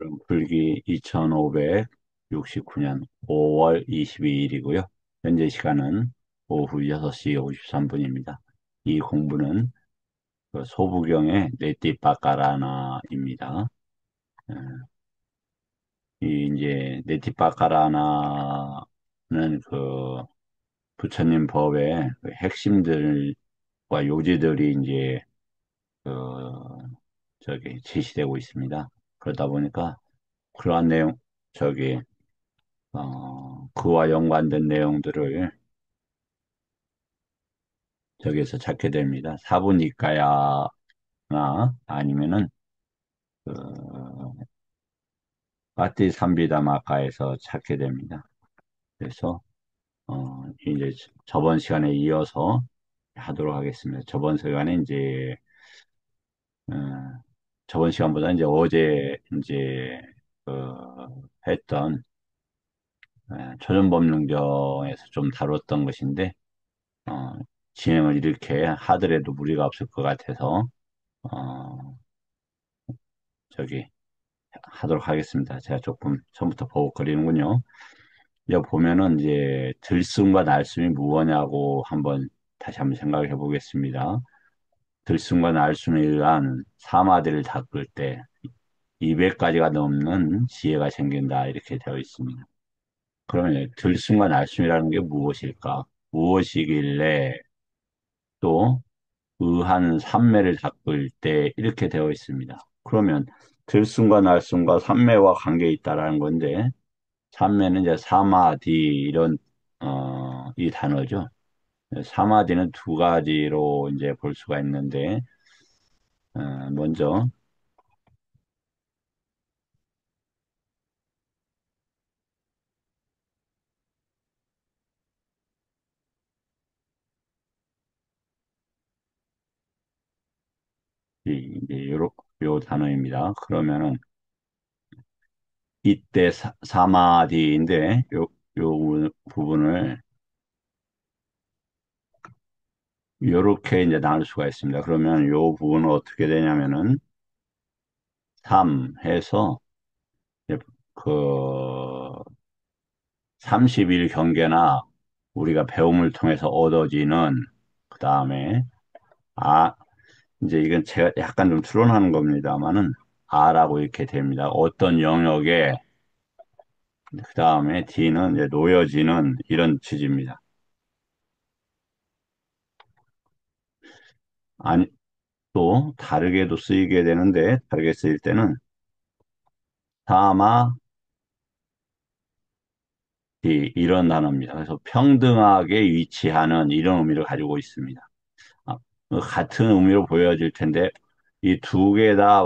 그럼 불기 2569년 5월 22일이고요. 현재 시간은 오후 6시 53분입니다. 이 공부는 그 소부경의 네티바까라나입니다. 어, 이 이제 네티바까라나는 그 부처님 법의 그 핵심들과 요지들이 이제 그 저기 제시되고 있습니다. 그러다 보니까 그러한 내용 저기 그와 연관된 내용들을 저기에서 찾게 됩니다. 사부니까야나 아니면은 그 파티삼비다마카에서 찾게 됩니다. 그래서 이제 저번 시간에 이어서 하도록 하겠습니다. 저번 시간에 이제 어, 저번 시간보다 이제 어제 이제 했던 초전법령정에서 좀 다뤘던 것인데 어, 진행을 이렇게 하더라도 무리가 없을 것 같아서 어, 저기 하도록 하겠습니다. 제가 조금 처음부터 버벅거리는군요. 여기 보면은 이제 들숨과 날숨이 무엇냐고 다시 한번 생각을 해보겠습니다. 들숨과 날숨에 의한 사마디를 닦을 때 200가지가 넘는 지혜가 생긴다 이렇게 되어 있습니다. 그러면 들숨과 날숨이라는 게 무엇일까? 무엇이길래 또 의한 삼매를 닦을 때 이렇게 되어 있습니다. 그러면 들숨과 날숨과 삼매와 관계 있다라는 건데 삼매는 이제 사마디 이런 이 단어죠. 사마디는 두 가지로 이제 볼 수가 있는데 먼저 이제 요 단어입니다. 그러면은 이때 사마디인데 요 부분을 요렇게 이제 나눌 수가 있습니다. 그러면 요 부분은 어떻게 되냐면은 3 해서 이제 그 30일 경계나 우리가 배움을 통해서 얻어지는 그 다음에 아 이제 이건 제가 약간 좀 추론하는 겁니다만은 아라고 이렇게 됩니다. 어떤 영역에 그 다음에 D는 이제 놓여지는 이런 취지입니다. 아니 또 다르게도 쓰이게 되는데 다르게 쓰일 때는 사마 D 이런 단어입니다. 그래서 평등하게 위치하는 이런 의미를 가지고 있습니다. 아, 같은 의미로 보여질 텐데 이 두 개 다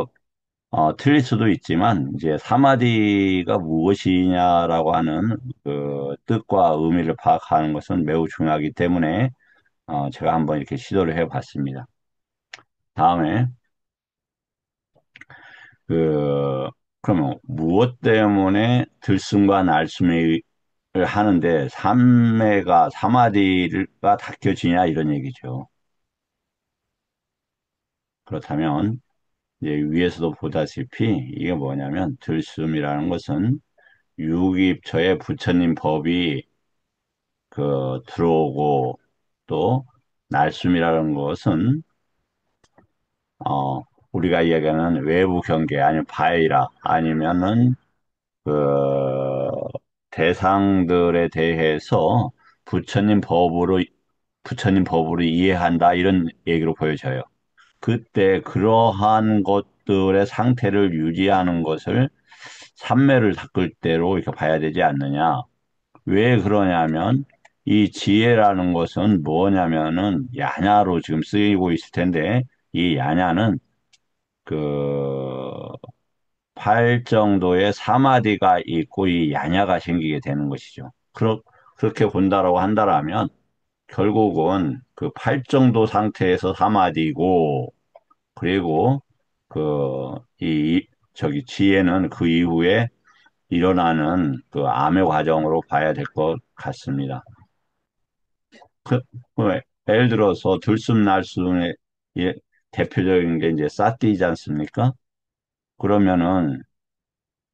틀릴 수도 있지만 이제 사마디가 무엇이냐라고 하는 그 뜻과 의미를 파악하는 것은 매우 중요하기 때문에 제가 한번 이렇게 시도를 해봤습니다. 다음에 그 그러면 무엇 때문에 들숨과 날숨을 하는데 삼매가 사마디가 닦여지냐 이런 얘기죠. 그렇다면 이제 위에서도 보다시피 이게 뭐냐면 들숨이라는 것은 유기입처에 부처님 법이 들어오고 또 날숨이라는 것은 어 우리가 이야기하는 외부 경계 아니면 바이라 아니면은 그 대상들에 대해서 부처님 법으로 부처님 법으로 이해한다 이런 얘기로 보여져요. 그때 그러한 것들의 상태를 유지하는 것을 삼매를 닦을 때로 이렇게 봐야 되지 않느냐. 왜 그러냐면 이 지혜라는 것은 뭐냐면은 야냐로 지금 쓰이고 있을 텐데 이 야냐는 그 팔 정도의 사마디가 있고 이 야냐가 생기게 되는 것이죠. 그렇게 본다라고 한다라면 결국은 그 팔 정도 상태에서 사마디고 그리고 저기 지혜는 그 이후에 일어나는 그 암의 과정으로 봐야 될 것 같습니다. 그, 예를 들어서 들숨날숨의 예, 대표적인 게 이제 사띠이지 않습니까? 그러면은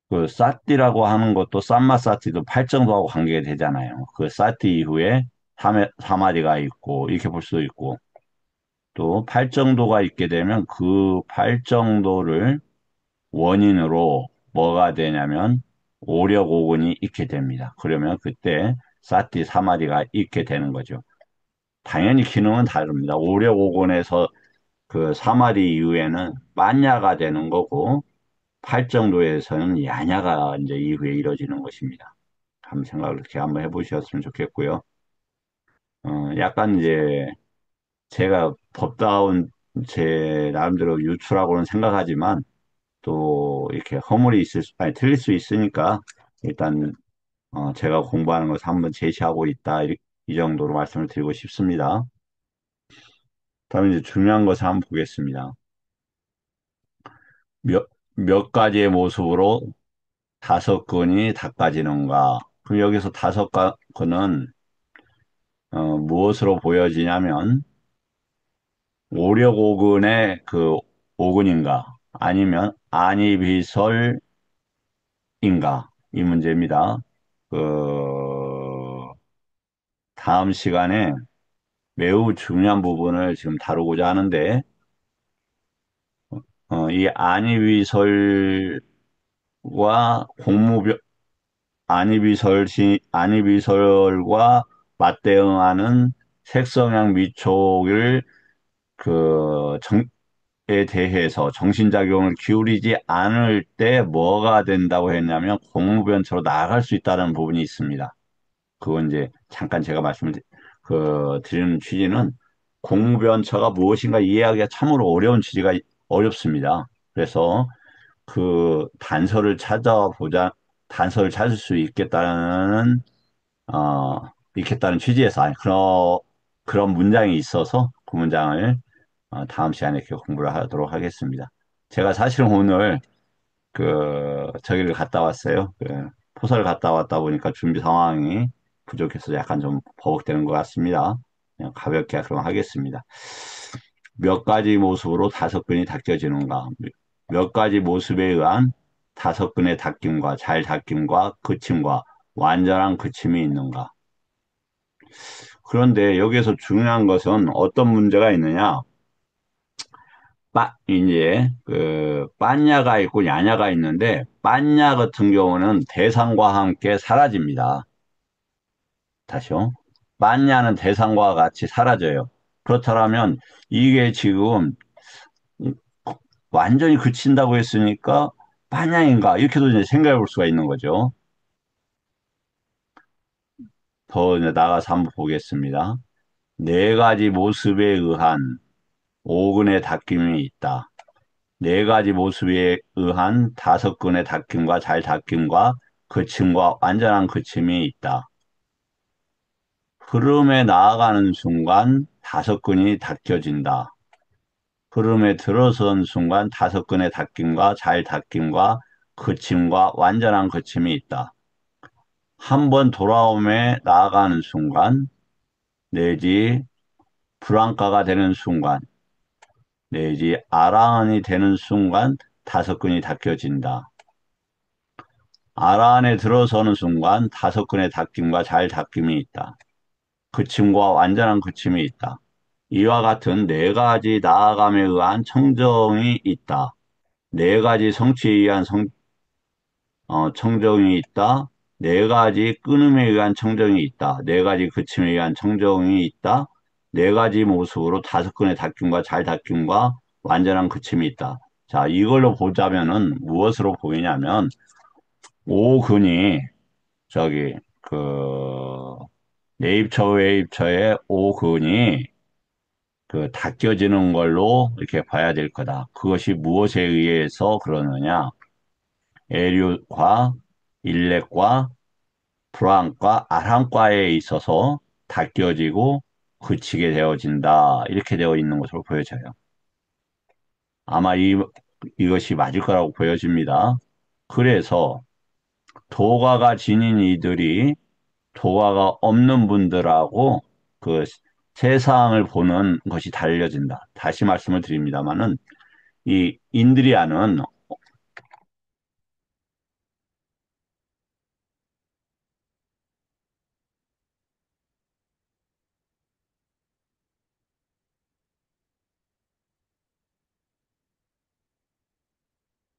그 사띠라고 하는 것도 쌈마 사띠도 팔정도하고 관계가 되잖아요. 그 사띠 이후에 사마리가 있고 이렇게 볼 수도 있고 또 팔정도가 있게 되면 그 팔정도를 원인으로 뭐가 되냐면 오력오근이 있게 됩니다. 그러면 그때 사띠 사마리가 있게 되는 거죠. 당연히 기능은 다릅니다. 오력오근에서 그 사마리 이후에는 만야가 되는 거고 팔정도에서는 야냐가 이제 이후에 이루어지는 것입니다. 한번 생각을 이렇게 한번 해보셨으면 좋겠고요. 약간 이제 제가 법다운 제 나름대로 유추라고는 생각하지만 또 이렇게 허물이 아니, 틀릴 수 있으니까 일단 제가 공부하는 것을 한번 제시하고 있다. 이 정도로 말씀을 드리고 싶습니다. 다음에 이제 중요한 것을 한번 보겠습니다. 몇 가지의 모습으로 다섯 근이 닦아지는가? 그럼 여기서 다섯 근은 무엇으로 보여지냐면 오력오근의 그 오근인가? 아니면 안이비설인가? 이 문제입니다. 그 다음 시간에 매우 중요한 부분을 지금 다루고자 하는데 이 안이비설과 공무별 안이비설과 맞대응하는 색성향 미촉을 그 에 대해서 정신작용을 기울이지 않을 때 뭐가 된다고 했냐면 공무변처로 나아갈 수 있다는 부분이 있습니다. 그건 이제 잠깐 제가 드리는 취지는 공무변처가 무엇인가 이해하기가 참으로 어려운 취지가 어렵습니다. 그래서 그 단서를 찾을 수 어, 있겠다는 취지에서, 아니, 그런 문장이 있어서 그 문장을 다음 시간에 이렇게 공부를 하도록 하겠습니다. 제가 사실은 오늘 저기를 갔다 왔어요. 포서를 갔다 왔다 보니까 준비 상황이 부족해서 약간 좀 버벅대는 것 같습니다. 그냥 가볍게 그럼 하겠습니다. 몇 가지 모습으로 다섯 근이 닦여지는가? 몇 가지 모습에 의한 다섯 근의 닦임과 잘 닦임과 그침과 완전한 그침이 있는가? 그런데 여기에서 중요한 것은 어떤 문제가 있느냐? 이제, 빤야가 있고 야냐가 있는데, 빤야 같은 경우는 대상과 함께 사라집니다. 다시요. 빤야는 대상과 같이 사라져요. 그렇다면, 이게 지금 완전히 그친다고 했으니까, 빤야인가? 이렇게도 이제 생각해 볼 수가 있는 거죠. 더 이제 나가서 한번 보겠습니다. 네 가지 모습에 의한 오근의 닦임이 있다. 네 가지 모습에 의한 다섯 근의 닦임과 잘 닦임과 그침과 완전한 그침이 있다. 흐름에 나아가는 순간 다섯 근이 닦여진다. 흐름에 들어선 순간 다섯 근의 닦임과 잘 닦임과 그침과 완전한 그침이 있다. 한 번 돌아옴에 나아가는 순간 내지 불안가가 되는 순간 내지 아라한이 되는 순간 다섯 근이 닦여진다. 아라한에 들어서는 순간 다섯 근의 닦임과 잘 닦임이 있다. 그침과 완전한 그침이 있다. 이와 같은 네 가지 나아감에 의한 청정이 있다. 네 가지 성취에 의한 청정이 있다. 네 가지 끊음에 의한 청정이 있다. 네 가지 그침에 의한 청정이 있다. 네 가지 모습으로 다섯 근의 닦임과 잘 닦임과 완전한 그침이 있다. 자, 이걸로 보자면은 무엇으로 보이냐면 오근이 저기 내입처 외입처의 오근이 닦여지는 걸로 이렇게 봐야 될 거다. 그것이 무엇에 의해서 그러느냐? 에류과 일렉과 불안과 아랑과에 있어서 닦여지고 그치게 되어진다. 이렇게 되어 있는 것으로 보여져요. 아마 이것이 맞을 거라고 보여집니다. 그래서 도가가 지닌 이들이 도가가 없는 분들하고 그 세상을 보는 것이 달려진다. 다시 말씀을 드립니다만은 이 인드리아는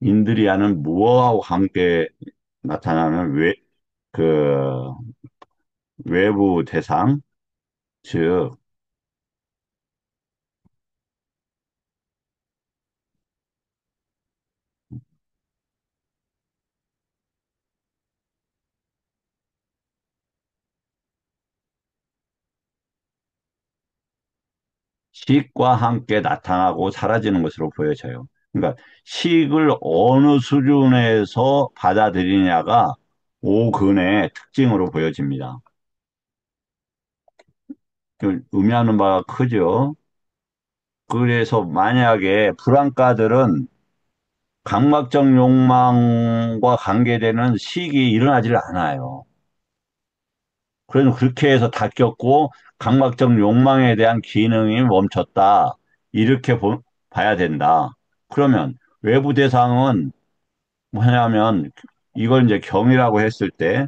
인들이 하는 무엇하고 함께 나타나는 그, 외부 대상, 즉, 식과 함께 나타나고 사라지는 것으로 보여져요. 그러니까 식을 어느 수준에서 받아들이냐가 오근의 특징으로 보여집니다. 좀 의미하는 바가 크죠. 그래서 만약에 불안과들은 강박적 욕망과 관계되는 식이 일어나질 않아요. 그래서 그렇게 해서 다 꼈고 강박적 욕망에 대한 기능이 멈췄다. 이렇게 봐야 된다. 그러면 외부 대상은 뭐냐면 이걸 이제 경이라고 했을 때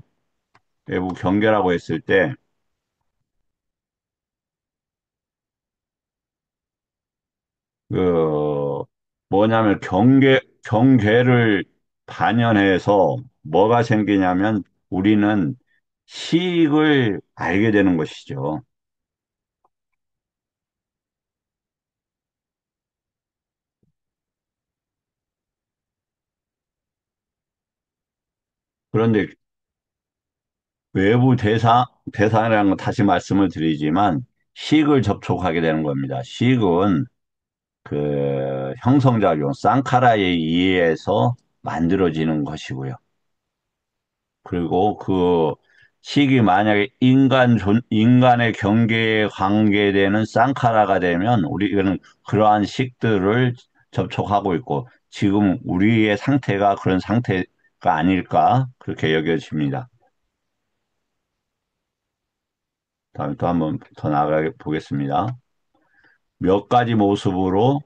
외부 경계라고 했을 때 그 뭐냐면 경계를 반영해서 뭐가 생기냐면 우리는 식을 알게 되는 것이죠. 그런데 외부 대상이라는 건 다시 말씀을 드리지만 식을 접촉하게 되는 겁니다. 식은 그 형성작용, 쌍카라에 의해서 만들어지는 것이고요. 그리고 그 식이 만약에 인간의 경계에 관계되는 쌍카라가 되면 우리는 그러한 식들을 접촉하고 있고 지금 우리의 상태가 그런 상태가 아닐까 그렇게 여겨집니다. 다음에 또 한번 더 나아가 보겠습니다. 몇 가지 모습으로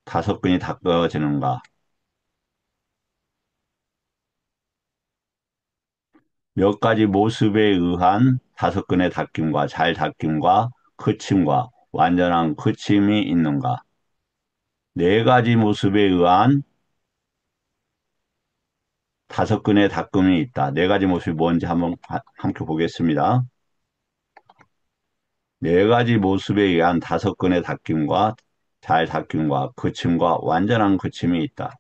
다섯 근이 닦아지는가? 몇 가지 모습에 의한 다섯 근의 닦임과 잘 닦임과 그침과 완전한 그침이 있는가? 네 가지 모습에 의한 다섯 근의 닦음이 있다. 네 가지 모습이 뭔지 한번 함께 보겠습니다. 네 가지 모습에 의한 다섯 근의 닦임과 잘 닦임과 그침과 완전한 그침이 있다.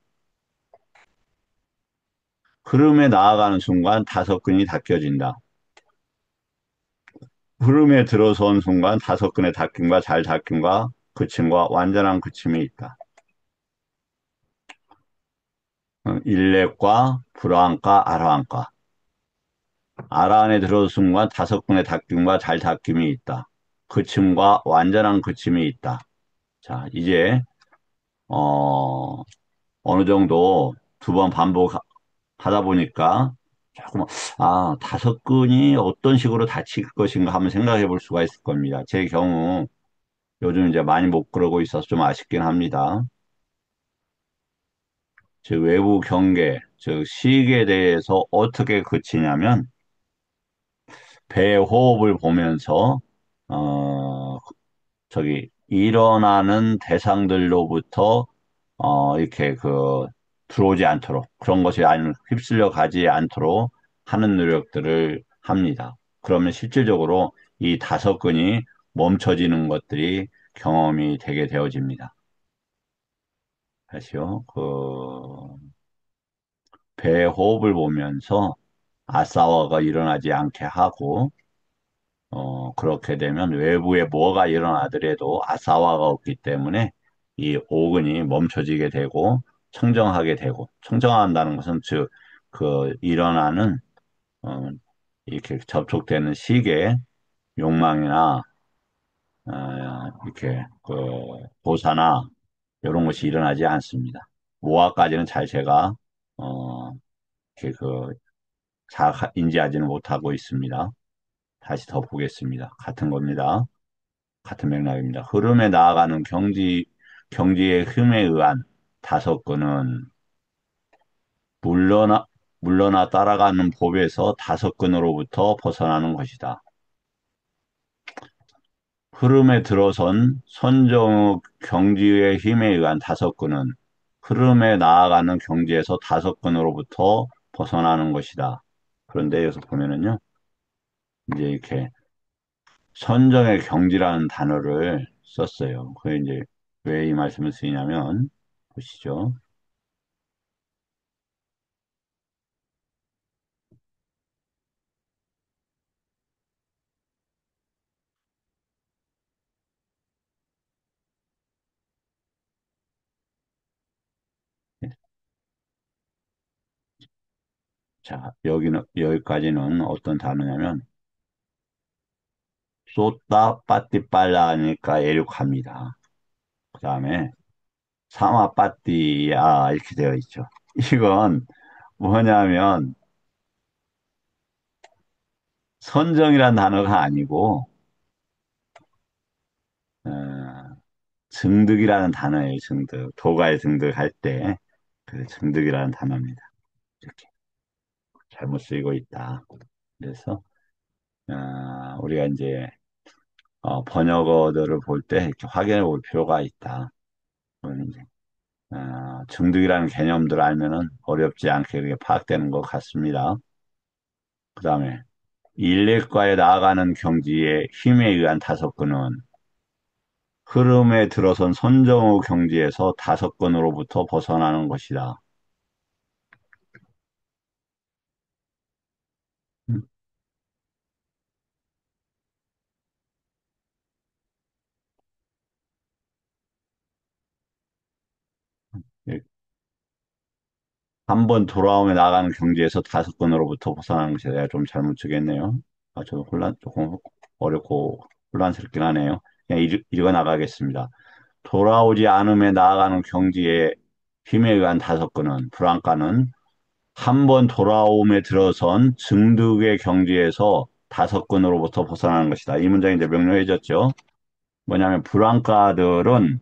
흐름에 나아가는 순간 다섯 근이 닦여진다. 흐름에 들어선 순간 다섯 근의 닦임과 잘 닦임과 그침과 완전한 그침이 있다. 일렉과 불화한가 아라한가. 아라 안에 들어선 순간 다섯 근의 닦임과 잘 닦임이 있다. 그침과 완전한 그침이 있다. 자, 이제 어, 어느 정도 두 번 반복하다 보니까 조금 다섯 근이 어떤 식으로 닫힐 것인가 한번 생각해 볼 수가 있을 겁니다. 제 경우 요즘 이제 많이 못 그러고 있어서 좀 아쉽긴 합니다. 즉 외부 경계, 즉 식에 대해서 어떻게 그치냐면 배 호흡을 보면서 어 일어나는 대상들로부터 이렇게 들어오지 않도록 그런 것이 아니면 휩쓸려 가지 않도록 하는 노력들을 합니다. 그러면 실질적으로 이 다섯 근이 멈춰지는 것들이 경험이 되게 되어집니다. 다시요. 배 호흡을 보면서 아싸워가 일어나지 않게 하고 그렇게 되면 외부에 뭐가 일어나더라도 아사화가 없기 때문에 이 오근이 멈춰지게 되고 청정하게 되고 청정한다는 것은 즉 일어나는 어, 이렇게 접촉되는 식의 욕망이나 이렇게 도사나 이런 것이 일어나지 않습니다. 5화까지는 잘 제가 어, 이렇게 잘 인지하지는 못하고 있습니다. 다시 더 보겠습니다. 같은 겁니다. 같은 맥락입니다. 흐름에 나아가는 경지의 흠에 의한 다섯 건은 물러나, 물러나 따라가는 법에서 다섯 근으로부터 벗어나는 것이다. 흐름에 들어선 선정 경지의 힘에 의한 다섯 근은 흐름에 나아가는 경지에서 다섯근으로부터 벗어나는 것이다. 그런데 여기서 보면은요, 이제 이렇게 선정의 경지라는 단어를 썼어요. 그게 이제 왜 이 말씀을 쓰이냐면, 보시죠. 자, 여기까지는 어떤 단어냐면, 쏟다, 빠띠, 빨라니까 에륙합니다. 그 다음에, 사마, 빠띠야, 이렇게 되어 있죠. 이건 뭐냐면, 선정이란 단어가 아니고, 어, 증득이라는 단어예요, 증득. 도가에 증득할 때, 그 증득이라는 단어입니다. 이렇게 잘못 쓰이고 있다. 그래서, 우리가 이제, 번역어들을 볼 때 이렇게 확인해 볼 필요가 있다. 그건 이제, 중득이라는 개념들을 알면은 어렵지 않게 그게 파악되는 것 같습니다. 그 다음에 일렉과에 나아가는 경지의 힘에 의한 다섯근은 흐름에 들어선 선정후 경지에서 다섯근으로부터 벗어나는 것이다. 음, 한번 돌아오며 나가는 경지에서 다섯근으로부터 벗어나는 것이다. 내가 좀 잘못 쓰겠네요. 저도 조금 어렵고 혼란스럽긴 하네요. 그냥 읽어 나가겠습니다. 돌아오지 않음에 나아가는 경지의 힘에 의한 다섯근은 불안가는 한 번 돌아옴에 들어선 증득의 경지에서 다섯근으로부터 벗어나는 것이다. 이 문장이 이제 명료해졌죠. 뭐냐면 불안가들은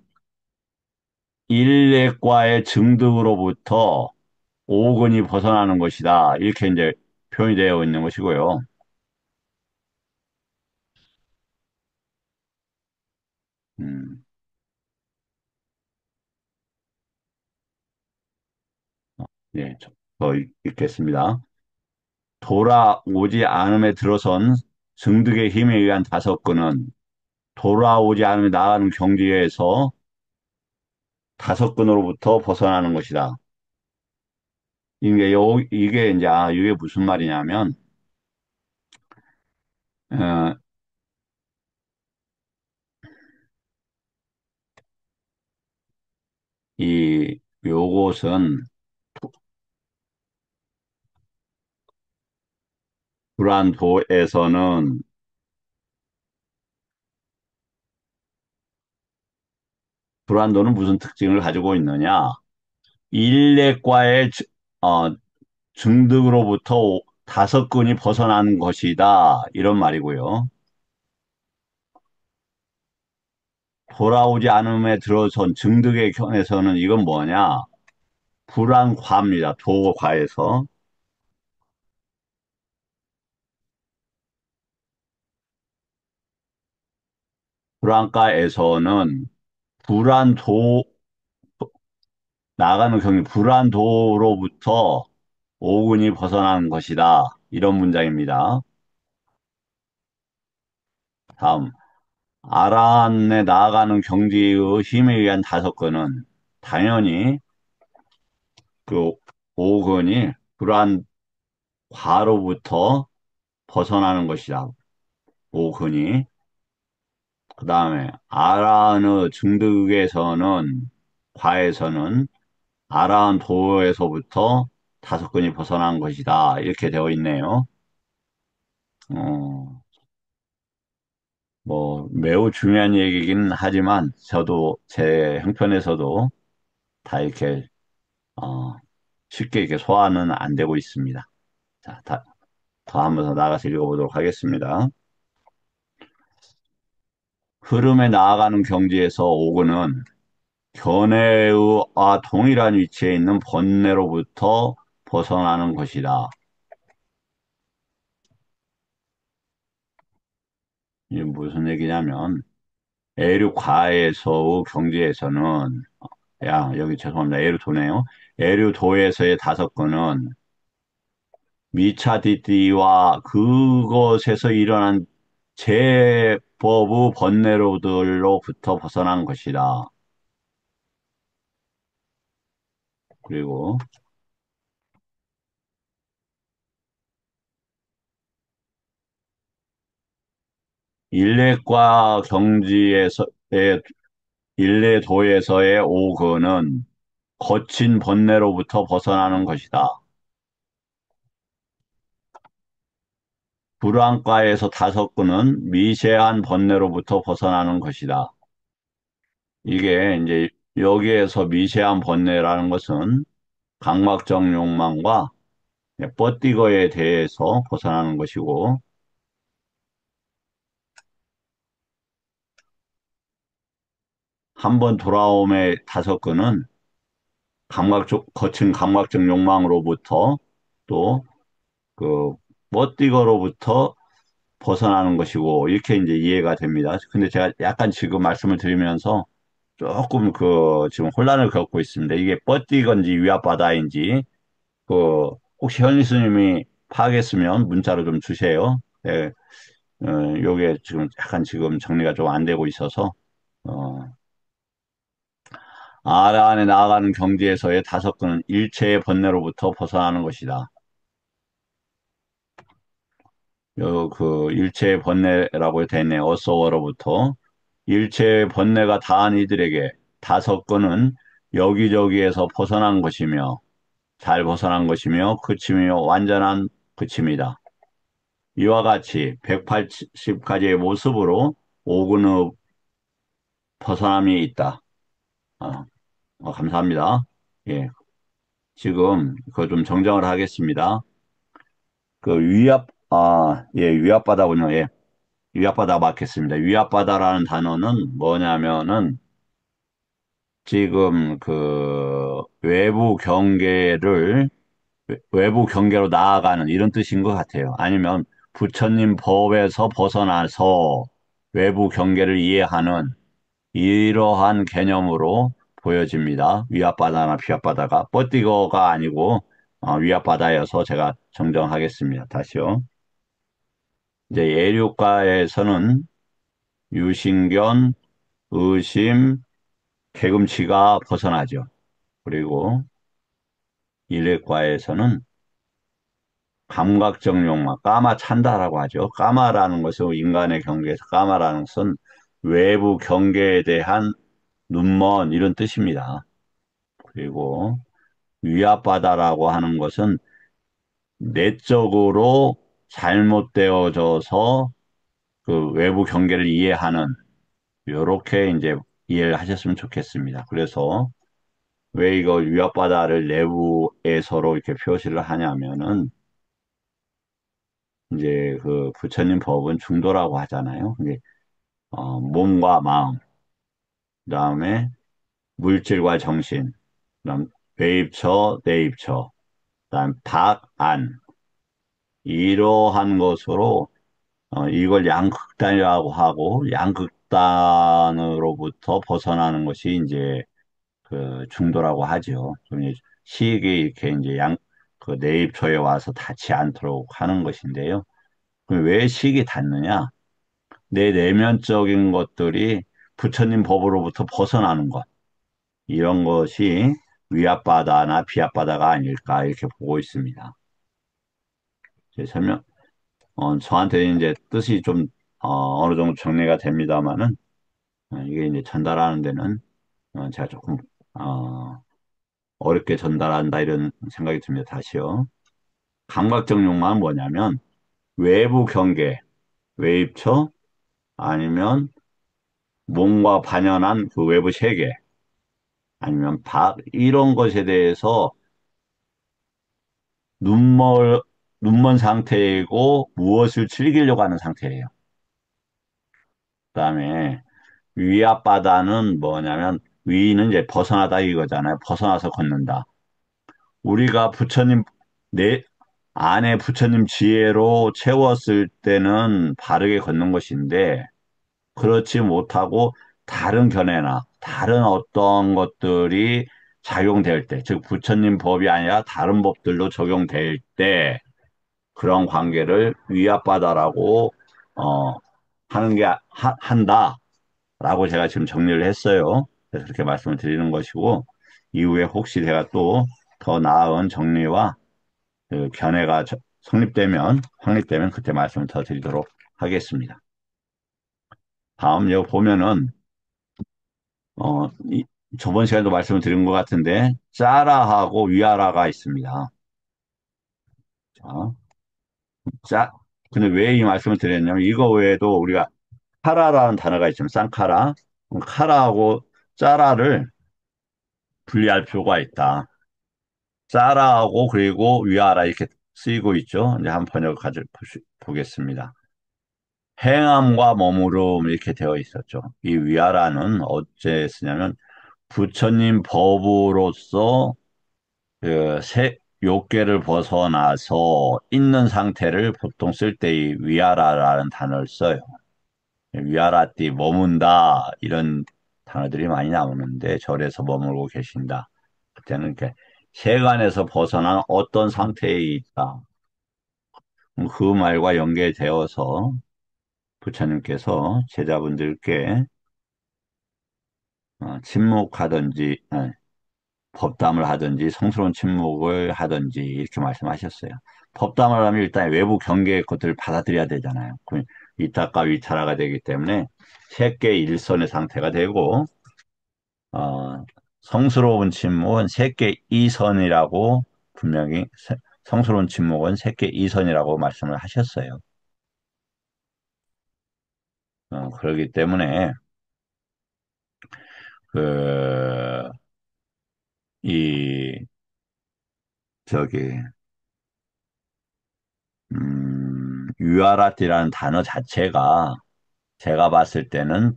일례과의 증득으로부터 오근이 벗어나는 것이다. 이렇게 이제 표현이 되어 있는 것이고요. 음, 예, 더 읽겠습니다. 돌아오지 않음에 들어선 증득의 힘에 의한 다섯근은 돌아오지 않으면 나가는 경지에서 다섯근으로부터 벗어나는 것이다. 이게 이제, 이게 무슨 말이냐면, 어, 요것은 불안도에서는, 불안도는 무슨 특징을 가지고 있느냐? 일례과의 증득으로부터 다섯근이 벗어나는 것이다. 이런 말이고요. 돌아오지 않음에 들어선 증득의 견에서는 이건 뭐냐? 불안과입니다. 도과에서. 불안과에서는 불안도, 나가는 경위, 불안도로부터 오군이 벗어나는 것이다. 이런 문장입니다. 다음, 아란에 나아가는 경지의 힘에 의한 다섯건은 당연히 그 오건이 불안과로부터 벗어나는 것이다. 오건이. 그 다음에 아란의 증득에서는, 과에서는 아란 도에서부터 다섯건이 벗어난 것이다. 이렇게 되어 있네요. 어, 뭐 매우 중요한 얘기긴 하지만 저도 제 형편에서도 다 이렇게 어, 쉽게 이렇게 소화는 안 되고 있습니다. 자, 더 한번 더 나가서 읽어보도록 하겠습니다. 흐름에 나아가는 경지에서 오고는 견해와 동일한 위치에 있는 번뇌로부터 벗어나는 것이다. 이게 무슨 얘기냐면 에륙 과에서의 경지에서는 여기 죄송합니다. 에루도네요. 에루도에서의 다섯 건은 미차디디와 그것에서 일어난 제법의 번뇌로들로부터 벗어난 것이다. 그리고 일례과 경지에서의 일례도에서의 오건은 거친 번뇌로부터 벗어나는 것이다. 불안과에서 다섯 건은 미세한 번뇌로부터 벗어나는 것이다. 이게 이제 여기에서 미세한 번뇌라는 것은 강막적 욕망과 뻗디거에 대해서 벗어나는 것이고, 한 번 돌아옴의 다섯 건은 거친 감각적 욕망으로부터 또 그 뻗디거로부터 벗어나는 것이고, 이렇게 이제 이해가 됩니다. 근데 제가 약간 지금 말씀을 드리면서 조금 지금 혼란을 겪고 있습니다. 이게 뻗디건지 위아바다인지, 혹시 현리 스님이 파악했으면 문자로 좀 주세요. 네, 요게 지금 약간 지금 정리가 좀 안 되고 있어서, 어, 아라 안에 나아가는 경지에서의 다섯 건은 일체의 번뇌로부터 벗어나는 것이다. 일체의 번뇌라고 돼 있네. 어서워로부터. 일체의 번뇌가 다한 이들에게 다섯 건은 여기저기에서 벗어난 것이며, 잘 벗어난 것이며, 그침이며, 완전한 그침이다. 이와 같이 180가지의 모습으로 오근의 벗어남이 있다. 어, 감사합니다. 예, 지금 그거 좀 정정을 하겠습니다. 위압바다군요. 예, 위압바다 맞겠습니다. 위압바다라는 단어는 뭐냐면은 지금 외부 경계로 나아가는 이런 뜻인 것 같아요. 아니면 부처님 법에서 벗어나서 외부 경계를 이해하는 이러한 개념으로 보여집니다. 위압바다나 비압바다가 뻗디거가 아니고 위압바다여서 제가 정정하겠습니다. 다시요. 이제 예류가에서는 유신견, 의심, 개금치가 벗어나죠. 그리고 일례과에서는 감각적 욕망, 까마 찬다라고 하죠. 까마라는 것은 인간의 경계에서 까마라는 것은 외부 경계에 대한 눈먼 이런 뜻입니다. 그리고 위압바다라고 하는 것은 내적으로 잘못되어져서 외부 경계를 이해하는 요렇게 이제 이해를 하셨으면 좋겠습니다. 그래서 왜 이거 위압바다를 내부에서로 이렇게 표시를 하냐면은 이제 부처님 법은 중도라고 하잖아요. 이게 몸과 마음, 그다음에 물질과 정신, 그다음 외입처, 내입처, 그다음 박, 안 이러한 것으로 이걸 양극단이라고 하고 양극단으로부터 벗어나는 것이 이제 중도라고 하죠. 그럼 이제 식이 이렇게 이제 내입처에 와서 닿지 않도록 하는 것인데요. 그럼 왜 식이 닿느냐? 내 내면적인 것들이 부처님 법으로부터 벗어나는 것. 이런 것이 위압바다나 비압바다가 아닐까 이렇게 보고 있습니다. 제 저한테 이제 뜻이 좀 어느 정도 정리가 됩니다만은 이게 이제 전달하는 데는 제가 조금 어, 어렵게 전달한다 이런 생각이 듭니다. 다시요. 감각적 욕망은 뭐냐면 외부 경계, 외입처 아니면 몸과 반연한 그 외부 세계 아니면 이런 것에 대해서 눈멀 눈먼 상태이고 무엇을 즐기려고 하는 상태예요. 그다음에 위압바다는 뭐냐면 위는 이제 벗어나다 이거잖아요. 벗어나서 걷는다. 우리가 내 안에 부처님 지혜로 채웠을 때는 바르게 걷는 것인데 그렇지 못하고 다른 견해나 다른 어떤 것들이 작용될 때, 즉 부처님 법이 아니라 다른 법들도 적용될 때 그런 관계를 위압바다라고 어, 하는 게 한다라고 제가 지금 정리를 했어요. 그래서 그렇게 말씀을 드리는 것이고 이후에 혹시 제가 또 더 나은 정리와 그 견해가 성립되면 확립되면 그때 말씀을 더 드리도록 하겠습니다. 다음 여기 보면은 저번 시간에도 말씀을 드린 것 같은데 짜라하고 위아라가 있습니다. 자, 짜 근데 왜 이 말씀을 드렸냐면 이거 외에도 우리가 카라라는 단어가 있지만 쌍카라 카라하고 짜라를 분리할 필요가 있다. 짜라하고 그리고 위아라 이렇게 쓰이고 있죠. 이제 한 번역을 보겠습니다. 행함과 머무름 이렇게 되어 있었죠. 이 위아라는 어째 쓰냐면 부처님 법으로서 요괴를 벗어나서 있는 상태를 보통 쓸 때 이 위아라라는 단어를 써요. 위아라띠 머문다 이런 단어들이 많이 나오는데 절에서 머물고 계신다. 그때는 이렇게 세간에서 벗어난 어떤 상태에 있다. 그 말과 연계되어서 부처님께서 제자분들께 침묵하든지 법담을 하든지 성스러운 침묵을 하든지 이렇게 말씀하셨어요. 법담을 하면 일단 외부 경계의 것들을 받아들여야 되잖아요. 위탁과 위타라가 되기 때문에 색계 일선의 상태가 되고 어, 성스러운 침묵은 색계 이선이라고 분명히 성스러운 침묵은 색계 이선이라고 말씀을 하셨어요. 그렇기 때문에 그, 이 저기 유아라티라는 단어 자체가 제가 봤을 때는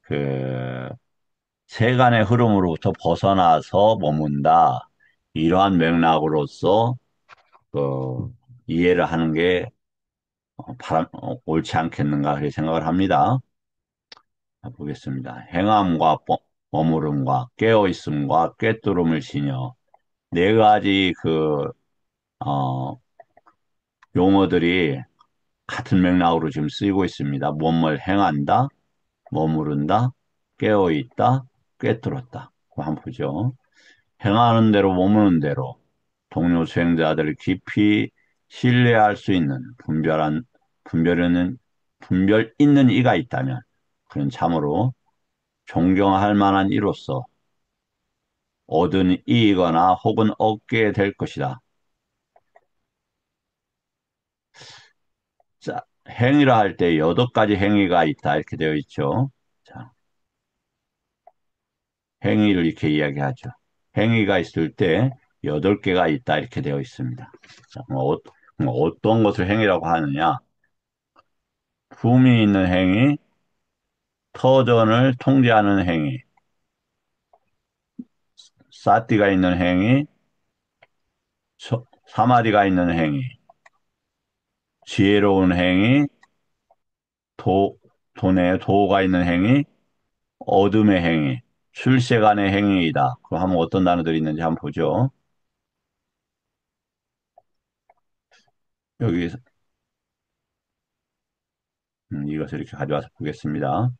그 세간의 흐름으로부터 벗어나서 머문다. 이러한 맥락으로서 그 이해를 하는 게 옳지 않겠는가 그렇게 생각을 합니다. 자, 보겠습니다. 행함과 머무름과 깨어있음과 꿰뚫음을 지녀 네 가지 어, 용어들이 같은 맥락으로 지금 쓰이고 있습니다. 뭐뭘 행한다, 머무른다, 깨어있다, 꿰뚫었다. 한번 보죠. 행하는 대로 머무는 대로 동료 수행자들을 깊이 신뢰할 수 있는 분별은 분별 있는 이가 있다면 그는 참으로 존경할 만한 이로서 얻은 이이거나 혹은 얻게 될 것이다. 자, 행위라 할 때 여덟 가지 행위가 있다 이렇게 되어 있죠. 자, 행위를 이렇게 이야기하죠. 행위가 있을 때 여덟 개가 있다 이렇게 되어 있습니다. 자, 어떤 것을 행위라고 하느냐? 품이 있는 행위, 터전을 통제하는 행위, 사띠가 있는 행위, 사마리가 있는 행위, 지혜로운 행위, 도, 돈에 도가 있는 행위, 어둠의 행위, 출세간의 행위이다. 그럼 한번 어떤 단어들이 있는지 한번 보죠. 여기 이것을 이렇게 가져와서 보겠습니다.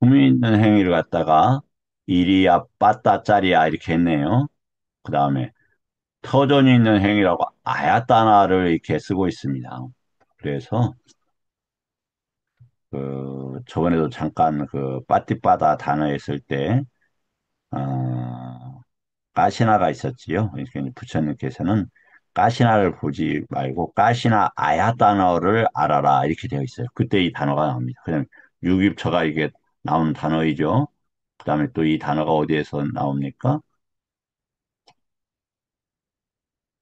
품이 있는 행위를 갖다가 이리야 빠따 짜리야 이렇게 했네요. 그 다음에 터전이 있는 행위라고 아야따나를 이렇게 쓰고 있습니다. 그래서 저번에도 잠깐 빠띠빠다 단어에 쓸 때, 까시나가 있었지요. 그러니까 부처님께서는 까시나를 보지 말고 까시나 아야 단어를 알아라 이렇게 되어 있어요. 그때 이 단어가 나옵니다. 그냥 유입처가 이게 나오는 단어이죠. 그다음에 또 이 단어가 어디에서 나옵니까?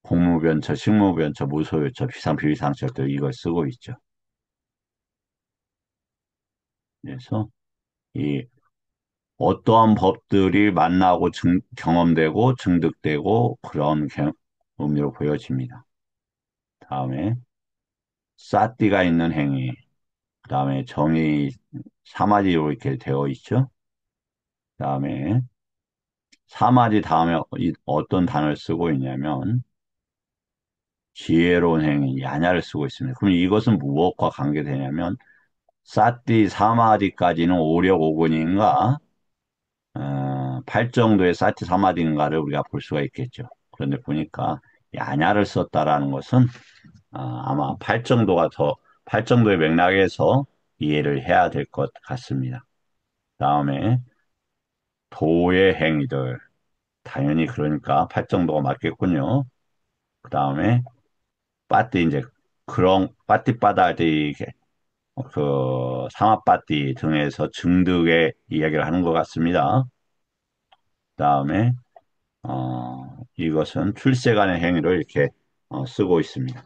공무변처, 식무변처, 무소유처, 비상, 비상처도 이걸 쓰고 있죠. 그래서 이 어떠한 법들이 만나고 경험되고 증득되고 그런 의미로 보여집니다. 다음에 싸띠가 있는 행위, 그다음에 정의 3마디로 이렇게 되어 있죠. 그다음에 3마디 다음에 어떤 단어를 쓰고 있냐면 지혜로운 행위, 야냐를 쓰고 있습니다. 그럼 이것은 무엇과 관계되냐면 싸띠 4마디까지는 오력 오근인가 8 정도의 사티 사마디인가를 우리가 볼 수가 있겠죠. 그런데 보니까 야냐를 썼다라는 것은 아마 8 정도가 더 8 정도의 맥락에서 이해를 해야 될 것 같습니다. 다음에 도의 행위들 당연히 그러니까 8 정도가 맞겠군요. 그 다음에 빠띠 이제 그런 빠띠빠다 할 때 이게 그 상하빠띠 등에서 증득의 이야기를 하는 것 같습니다. 그 다음에 이것은 출세간의 행위를 이렇게 쓰고 있습니다.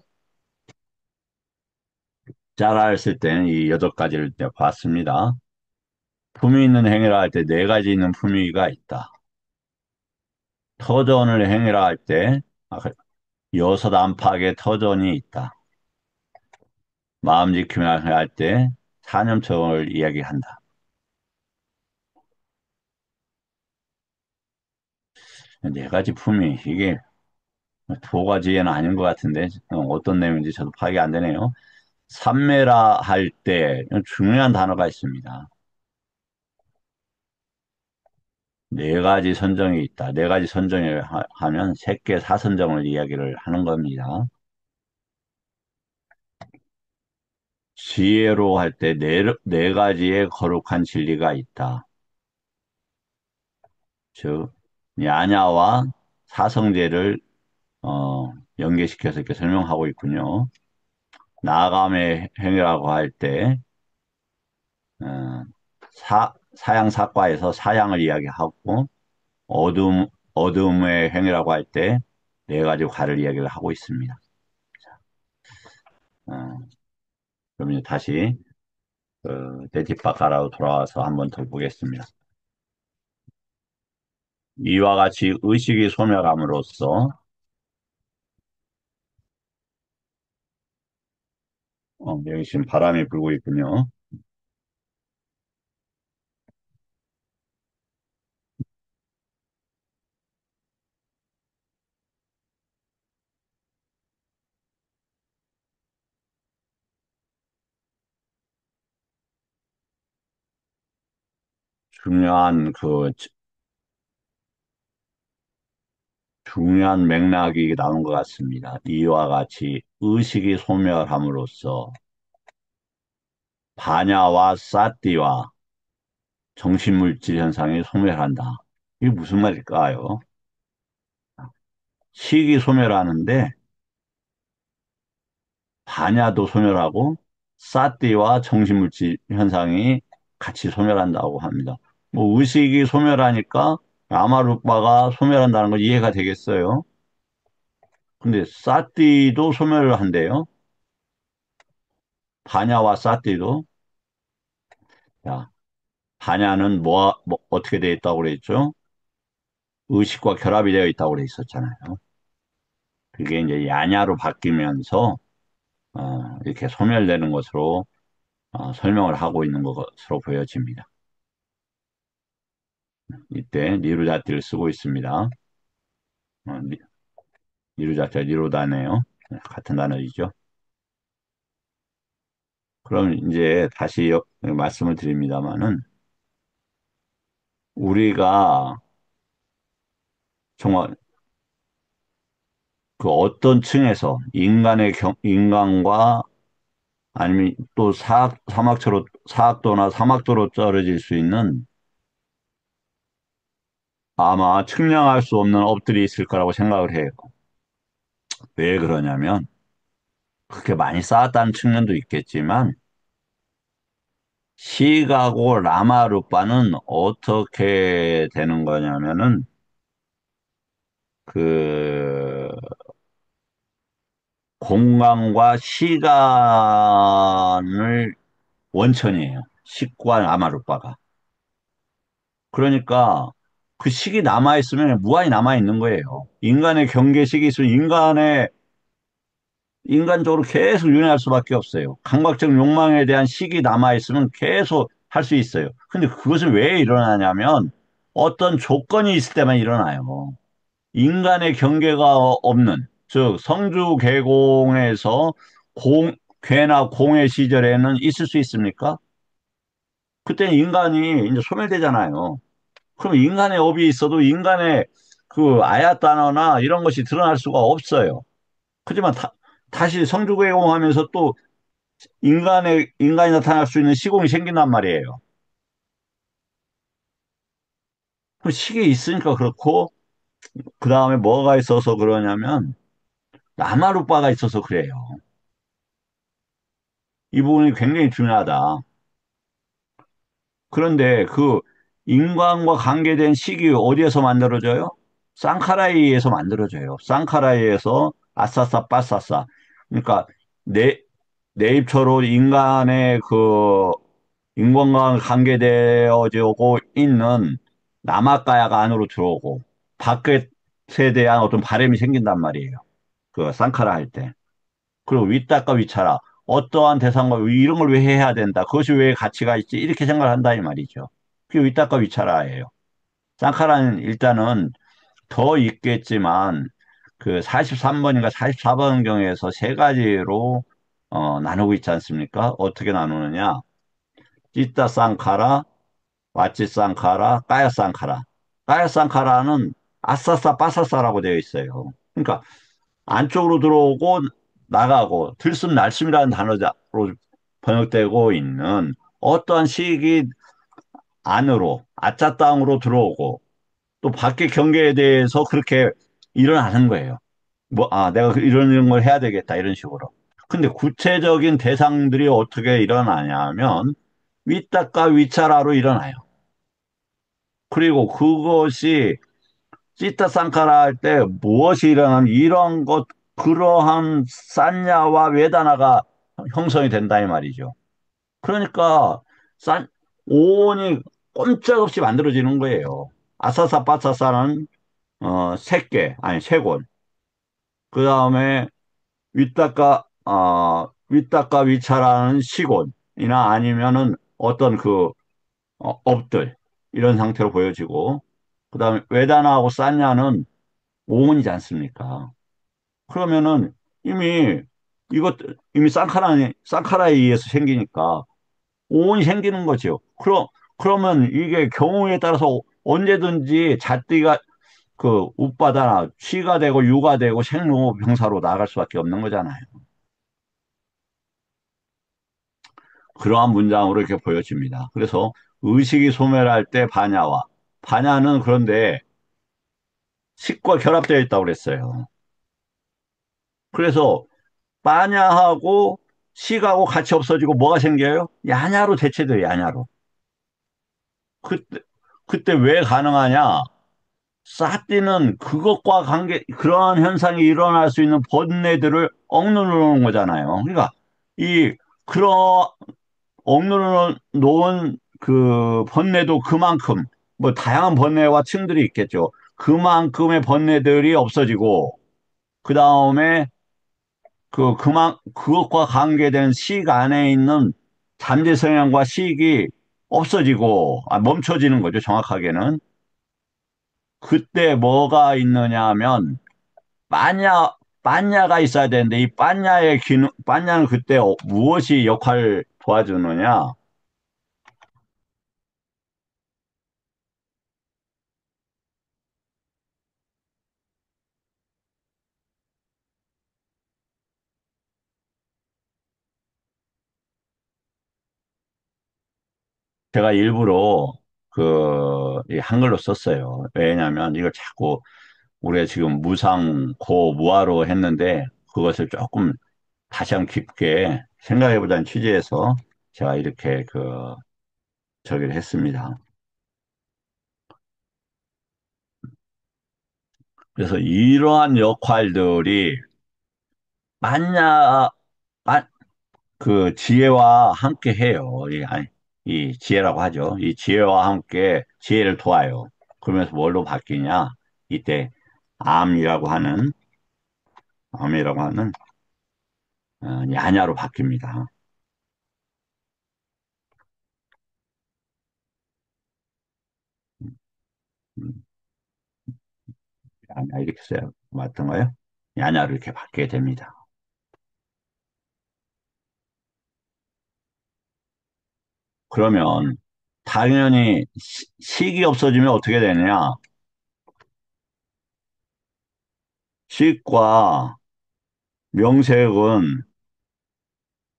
짜라를 쓸 때는 이 8가지를 이제 봤습니다. 품위 있는 행위라 할 때 4가지 있는 품위가 있다. 터전을 행위라 할 때 여섯 안팎의 터전이 있다. 마음 지킴을 할 때 사념처를 이야기한다. 4가지 품위 이게 2가지에는 아닌 것 같은데 어떤 내용인지 저도 파악이 안 되네요. 삼매라 할 때 중요한 단어가 있습니다. 4가지 선정이 있다. 4가지 선정을 하면 색계 사선정을 이야기를 하는 겁니다. 지혜로 할 때 네 가지의 거룩한 진리가 있다. 즉, 야냐와 사성제를 연계시켜서 이렇게 설명하고 있군요. 나감의 행위라고 할 때, 어, 사양사과에서 사양을 이야기하고, 어둠의 행위라고 할 때, 4가지 과를 이야기를 하고 있습니다. 어, 그럼 이제 다시 네티파카라로 돌아와서 한번 더 보겠습니다. 이와 같이 의식이 소멸함으로써 여기 지금 바람이 불고 있군요. 중요한 중요한 맥락이 나온 것 같습니다. 이와 같이 의식이 소멸함으로써 바냐와 사띠와 정신물질 현상이 소멸한다. 이게 무슨 말일까요? 식이 소멸하는데 반야도 소멸하고 사띠와 정신물질 현상이 같이 소멸한다고 합니다. 뭐 의식이 소멸하니까 아마루빠가 소멸한다는 거 이해가 되겠어요. 근데 사띠도 소멸을 한대요. 반야와 사띠도. 자, 반야는 어떻게 되어 있다고 그랬죠? 의식과 결합이 되어 있다고 그래 있었잖아요. 그게 이제 야냐로 바뀌면서 이렇게 소멸되는 것으로 설명을 하고 있는 것으로 보여집니다. 이때 니루자티를 쓰고 있습니다. 니루자티가 니로다네요. 같은 단어이죠. 그럼 이제 다시 말씀을 드립니다만은 우리가 정말 그 어떤 층에서 인간과 아니면 또 사학도나 사막도로 떨어질 수 있는 아마 측량할 수 없는 업들이 있을 거라고 생각을 해요. 왜 그러냐면 그렇게 많이 쌓았다는 측면도 있겠지만 시가고 라마루빠는 어떻게 되는 거냐면은 그 공간과 시간을 원천이에요. 식과 라마루빠가. 그러니까 그 식이 남아있으면 무한히 남아있는 거예요. 인간의 경계식이 있으면 인간적으로 계속 윤회할 수밖에 없어요. 감각적 욕망에 대한 식이 남아있으면 계속 할 수 있어요. 근데 그것은 왜 일어나냐면 어떤 조건이 있을 때만 일어나요. 인간의 경계가 없는, 즉, 성주계공에서 괴나 공의 시절에는 있을 수 있습니까? 그때는 인간이 이제 소멸되잖아요. 그럼 인간의 업이 있어도 인간의 그 아야 단어나 이런 것이 드러날 수가 없어요. 하지만 다시 성주계공하면서 또 인간이 나타날 수 있는 시공이 생긴단 말이에요. 그 식이 있으니까 그렇고, 그 다음에 뭐가 있어서 그러냐면, 나마루빠가 있어서 그래요. 이 부분이 굉장히 중요하다. 그런데 그 인간과 관계된 식이 어디에서 만들어져요? 쌍카라이에서 만들어져요. 쌍카라이에서 아싸싸 빠싸싸. 그러니까 내, 내 입처로 인간과 관계되어지고 있는 남아까야가 안으로 들어오고 밖에 대한 어떤 바람이 생긴단 말이에요. 그 쌍카라 할 때. 그리고 위따까 위차라. 어떠한 대상과 이런 걸 왜 해야 된다. 그것이 왜 가치가 있지. 이렇게 생각을 한다 이 말이죠. 그게 위따까 위차라예요. 쌍카라는 일단은 더 있겠지만 그 43번인가 44번경에서 세 가지로 나누고 있지 않습니까? 어떻게 나누느냐? 찌따 쌍카라, 와치 쌍카라, 까야 쌍카라. 까야 쌍카라는 아싸싸 빠싸싸라고 되어 있어요. 그러니까 안쪽으로 들어오고 나가고 들숨 날숨이라는 단어로 번역되고 있는 어떠한 식이 안으로 아짜 땅으로 들어오고 또 밖의 경계에 대해서 그렇게 일어나는 거예요. 내가 이런 걸 해야 되겠다 이런 식으로. 근데 구체적인 대상들이 어떻게 일어나냐면 위따가 위차라로 일어나요. 그리고 그것이 시타 상카라 할 때 무엇이 일어나면 이런 것, 그러한 산야와 외다나가 형성이 된다 이 말이죠. 그러니까 산, 오온이 꼼짝없이 만들어지는 거예요. 아사사 파사사는 세 권. 그 다음에 위따까 위차라는 시곤이나 아니면은 어떤 업들 이런 상태로 보여지고 그 다음에 외다나하고 산야는 오온이지 않습니까? 그러면은 이미 이것 이미 쌍카라에 의해서 생기니까 오온이 생기는 거죠. 그러면 이게 경우에 따라서 언제든지 잣띠가 웃바다나 취가 되고 유가 되고 생로병사로 나아갈 수밖에 없는 거잖아요. 그러한 문장으로 이렇게 보여집니다. 그래서 의식이 소멸할 때 반야는 그런데 식과 결합되어 있다고 그랬어요. 그래서 빠냐하고 식하고 같이 없어지고 뭐가 생겨요? 야냐로 대체돼요, 야냐로. 그때, 그때 왜 가능하냐? 사띠는 그것과 그러한 현상이 일어날 수 있는 번뇌들을 억누르 놓은 거잖아요. 그러니까, 그런, 억누르 놓은 그 번뇌도 그만큼, 뭐, 다양한 번뇌와 층들이 있겠죠. 그만큼의 번뇌들이 없어지고, 그 다음에 그것과 관계된 식 안에 있는 잠재 성향과 식이 없어지고, 멈춰지는 거죠, 정확하게는. 그때 뭐가 있느냐 하면, 빠냐가 있어야 되는데, 이 빠냐는 그때 무엇이 역할을 도와주느냐? 제가 일부러 이 한글로 썼어요. 왜냐하면 이걸 자꾸 우리가 지금 무하로 했는데, 그것을 조금 다시 한번 깊게 생각해보자는 취지에서 제가 이렇게 저기를 했습니다. 그래서 이러한 역할들이 만약 그 지혜와 함께 해요. 이 지혜라고 하죠. 이 지혜와 함께 지혜를 도와요. 그러면서 뭘로 바뀌냐? 이때 암이라고 하는 암이라고 하는 야냐로 바뀝니다. 음, 야냐 이렇게 써요. 맞던가요? 야냐로 이렇게 바뀌게 됩니다. 그러면 당연히 식이 없어지면 어떻게 되느냐? 식과 명색은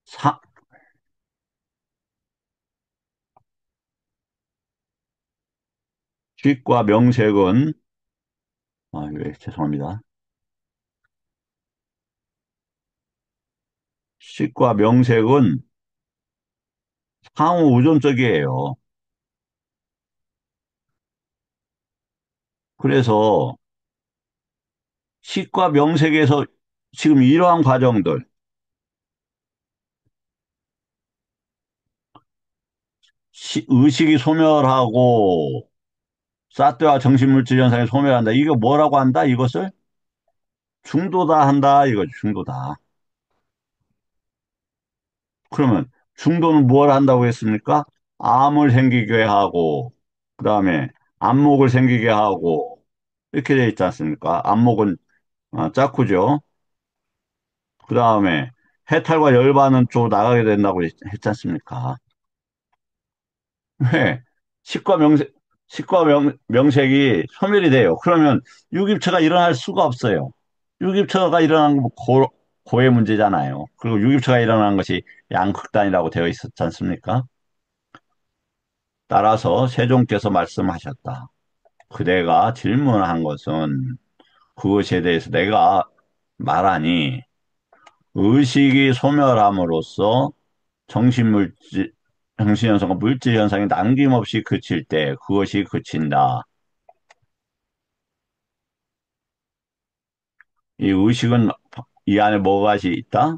사, 식과 명색은 왜 죄송합니다. 식과 명색은 상호 우존적이에요. 그래서 식과 명색에서 지금 이러한 과정들, 의식이 소멸하고 사트와 정신물질 현상이 소멸한다. 이거 뭐라고 한다? 이것을 중도다 한다. 이거죠. 중도다. 그러면 중도는 뭘 한다고 했습니까? 암을 생기게 하고, 그 다음에 안목을 생기게 하고, 이렇게 돼 있지 않습니까? 안목은 짜쿠죠. 그 다음에 해탈과 열반은 쪽 나가게 된다고 했지 않습니까? 왜? 식과 명색, 명색이 소멸이 돼요. 그러면 유깁체가 일어날 수가 없어요. 유깁체가 일어난 건 고의 문제잖아요. 그리고 유깁체가 일어난 것이 양극단이라고 되어 있었지 않습니까? 따라서 세종께서 말씀하셨다. 그대가 질문한 것은 그것에 대해서 내가 말하니 의식이 소멸함으로써 정신물질, 정신현상과 물질현상이 남김없이 그칠 때 그것이 그친다. 이 의식은 이 안에 뭐가 있다?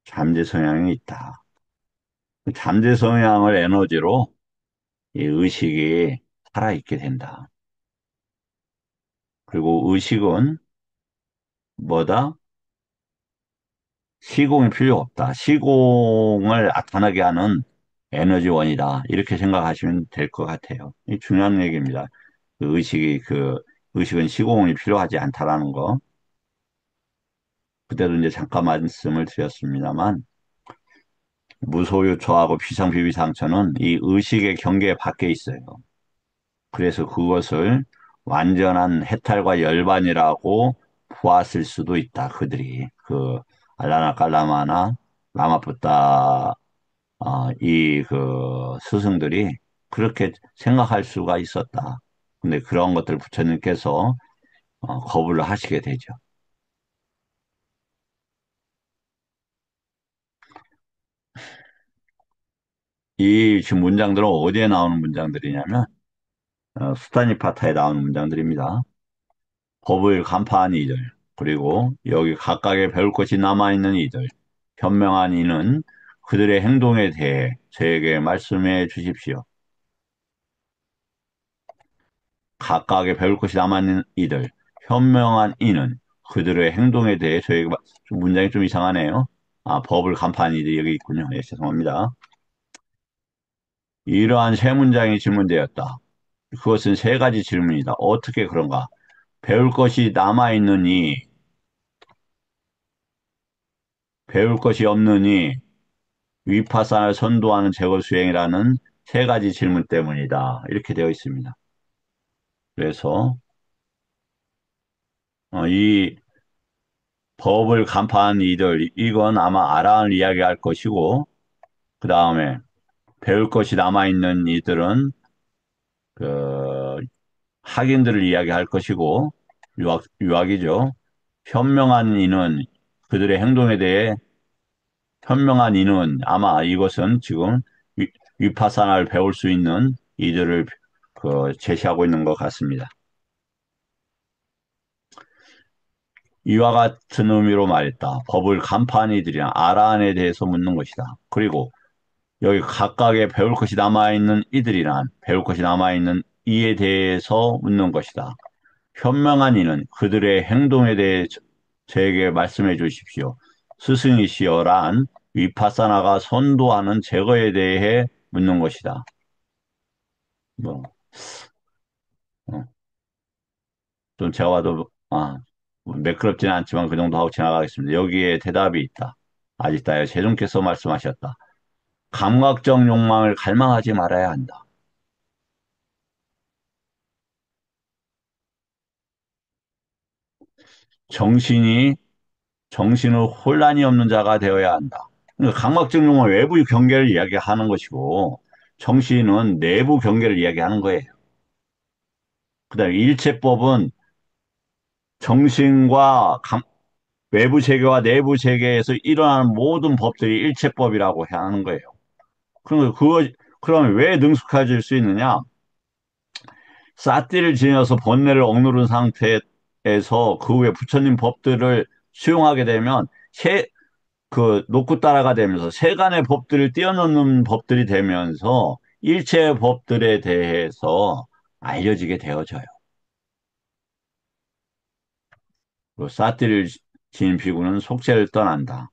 잠재 성향이 있다. 그 잠재 성향을 에너지로 이 의식이 살아있게 된다. 그리고 의식은 뭐다? 시공이 필요 없다. 시공을 나타나게 하는 에너지원이다. 이렇게 생각하시면 될 것 같아요. 이 중요한 얘기입니다. 의식은 시공이 필요하지 않다라는 거. 그때도 이제 잠깐 말씀을 드렸습니다만, 무소유초하고 비상피비상초는 이 의식의 경계 밖에 있어요. 그래서 그것을 완전한 해탈과 열반이라고 보았을 수도 있다. 그들이 알라나 깔라마나 라마푸타 이 스승들이 그렇게 생각할 수가 있었다. 근데 그런 것들 부처님께서 거부를 하시게 되죠. 이 지금 문장들은 어디에 나오는 문장들이냐면 수타니파타에 나오는 문장들입니다. 법을 간파한 이들, 그리고 여기 각각의 배울 것이 남아있는 이들, 현명한 이는 그들의 행동에 대해 저에게 말씀해 주십시오. 각각의 배울 것이 남아있는 이들, 현명한 이는 그들의 행동에 대해 저에게 문장이 좀 이상하네요. 법을 간파한 이들이 여기 있군요. 예, 죄송합니다. 이러한 세 문장이 질문되었다. 그것은 세 가지 질문이다. 어떻게 그런가? 배울 것이 남아있느니, 배울 것이 없느니, 위파사나를 선도하는 제거 수행이라는 세 가지 질문 때문이다. 이렇게 되어 있습니다. 그래서 이 법을 간파한 이들, 이건 아마 아라한을 이야기할 것이고, 그 다음에 배울 것이 남아있는 이들은 그 학인들을 이야기할 것이고, 유학이죠. 현명한 이는 그들의 행동에 대해 현명한 이는 아마 이것은 지금 위파사나를 배울 수 있는 이들을 제시하고 있는 것 같습니다. 이와 같은 의미로 말했다. 법을 간파한 이들이나 알아안에 대해서 묻는 것이다. 그리고 여기 각각의 배울 것이 남아있는 이들이란 배울 것이 남아있는 이에 대해서 묻는 것이다. 현명한 이는 그들의 행동에 대해 저에게 말씀해 주십시오. 스승이시여란 위파사나가 선도하는 제거에 대해 묻는 것이다. 뭐, 어, 좀 제가 봐도, 매끄럽지는 않지만 그 정도 하고 지나가겠습니다. 여기에 대답이 있다. 아지타여 제존께서 말씀하셨다. 감각적 욕망을 갈망하지 말아야 한다. 정신이 정신의 혼란이 없는 자가 되어야 한다. 그러니까 감각적 욕망은 외부 경계를 이야기하는 것이고 정신은 내부 경계를 이야기하는 거예요. 그다음에 일체법은 정신과 외부 세계와 내부 세계에서 일어나는 모든 법들이 일체법이라고 해야 하는 거예요. 그러면 왜 능숙해질 수 있느냐? 쌀띠를 지녀서 번뇌를 억누른 상태에서 그 후에 부처님 법들을 수용하게 되면 놓고 따라가 되면서 세간의 법들을 뛰어넘는 법들이 되면서 일체의 법들에 대해서 알려지게 되어져요. 그리고 쌀띠를 지닌 비구는 속세를 떠난다.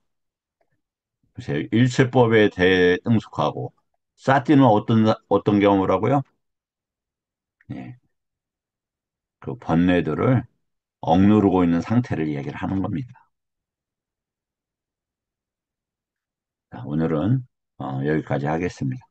글쎄요, 일체법에 대해 능숙하고 쌀띠는 어떤 경험을 하고요? 예, 그 번뇌들을 억누르고 있는 상태를 얘기를 하는 겁니다. 자, 오늘은 여기까지 하겠습니다.